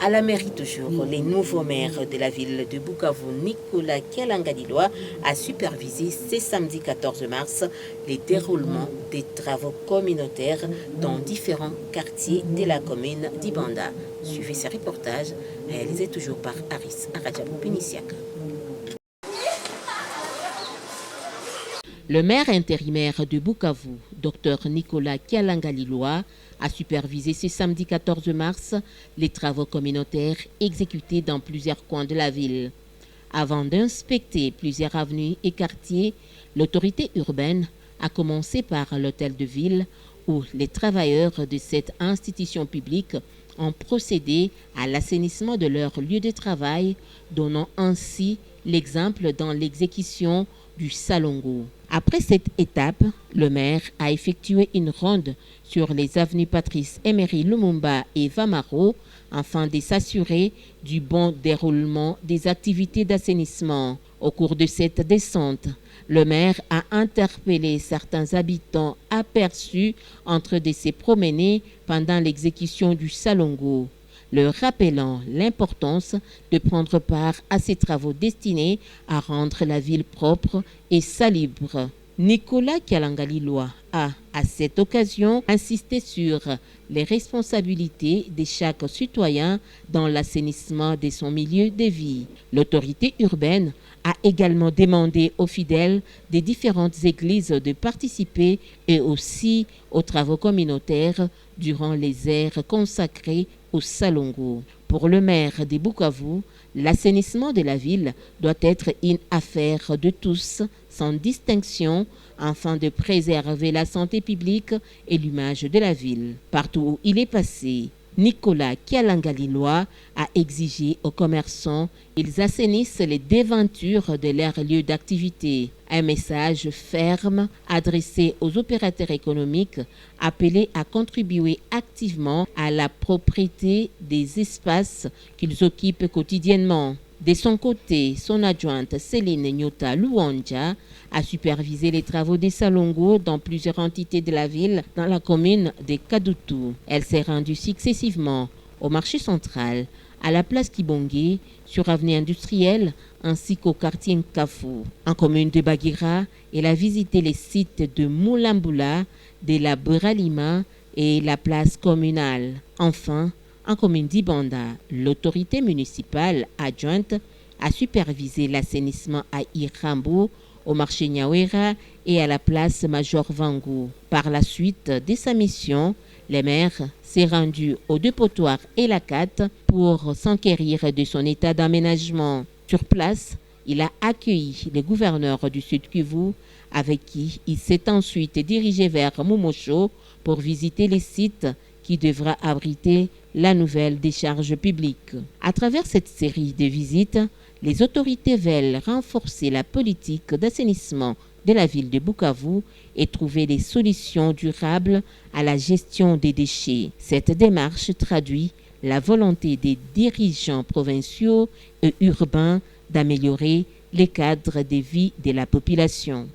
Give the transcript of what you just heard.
À la mairie toujours, les nouveaux maires de la ville de Bukavu, Nicolas Kialangaliloa, a supervisé ce samedi 14 mars les déroulements des travaux communautaires dans différents quartiers de la commune d'Ibanda. Suivez ce reportage, réalisé toujours par Aris Aradjabou Pinisiaka. Le maire intérimaire de Bukavu, Dr Nicolas Kialangaliloa, a supervisé ce samedi 14 mars les travaux communautaires exécutés dans plusieurs coins de la ville. Avant d'inspecter plusieurs avenues et quartiers, l'autorité urbaine a commencé par l'hôtel de ville où les travailleurs de cette institution publique ont procédé à l'assainissement de leur lieu de travail, donnant ainsi l'exemple dans l'exécution du Salongo. Après cette étape, le maire a effectué une ronde sur les avenues Patrice Emery Lumumba et Vamaro afin de s'assurer du bon déroulement des activités d'assainissement. Au cours de cette descente, le maire a interpellé certains habitants aperçus en train de se promener pendant l'exécution du Salongo, leur rappelant l'importance de prendre part à ces travaux destinés à rendre la ville propre et salubre. Nicolas Kialangaliloa a, à cette occasion, insisté sur les responsabilités de chaque citoyen dans l'assainissement de son milieu de vie. L'autorité urbaine a également demandé aux fidèles des différentes églises de participer eux aussi aux travaux communautaires durant les aires consacrées au Salongo. Pour le maire de Bukavu, l'assainissement de la ville doit être une affaire de tous, sans distinction, afin de préserver la santé publique et l'image de la ville. Partout où il est passé, Nicolas Kialangaliloa a exigé aux commerçants qu'ils assainissent les devantures de leurs lieux d'activité. Un message ferme adressé aux opérateurs économiques appelés à contribuer activement à la propriété des espaces qu'ils occupent quotidiennement. De son côté, son adjointe Céline Nyota Luanja a supervisé les travaux des Salongo dans plusieurs entités de la ville dans la commune de Kadutu. Elle s'est rendue successivement au marché central, à la place Kibonge, sur avenue industrielle, ainsi qu'au quartier Nkafou. En commune de Bagira, elle a visité les sites de Moulambula, de la Buralima et la place communale. Enfin, en commune d'Ibanda, l'autorité municipale adjointe a supervisé l'assainissement à Irambo, au marché Nyawera et à la place Major Vango. Par la suite de sa mission, le maire s'est rendu au dépotoir Elakat pour s'enquérir de son état d'aménagement. Sur place, il a accueilli le gouverneur du Sud Kivu, avec qui il s'est ensuite dirigé vers Mumosho pour visiter les sites qui devra abriter la nouvelle décharge publique. À travers cette série de visites, les autorités veulent renforcer la politique d'assainissement de la ville de Bukavu et trouver des solutions durables à la gestion des déchets. Cette démarche traduit la volonté des dirigeants provinciaux et urbains d'améliorer les cadres de vie de la population.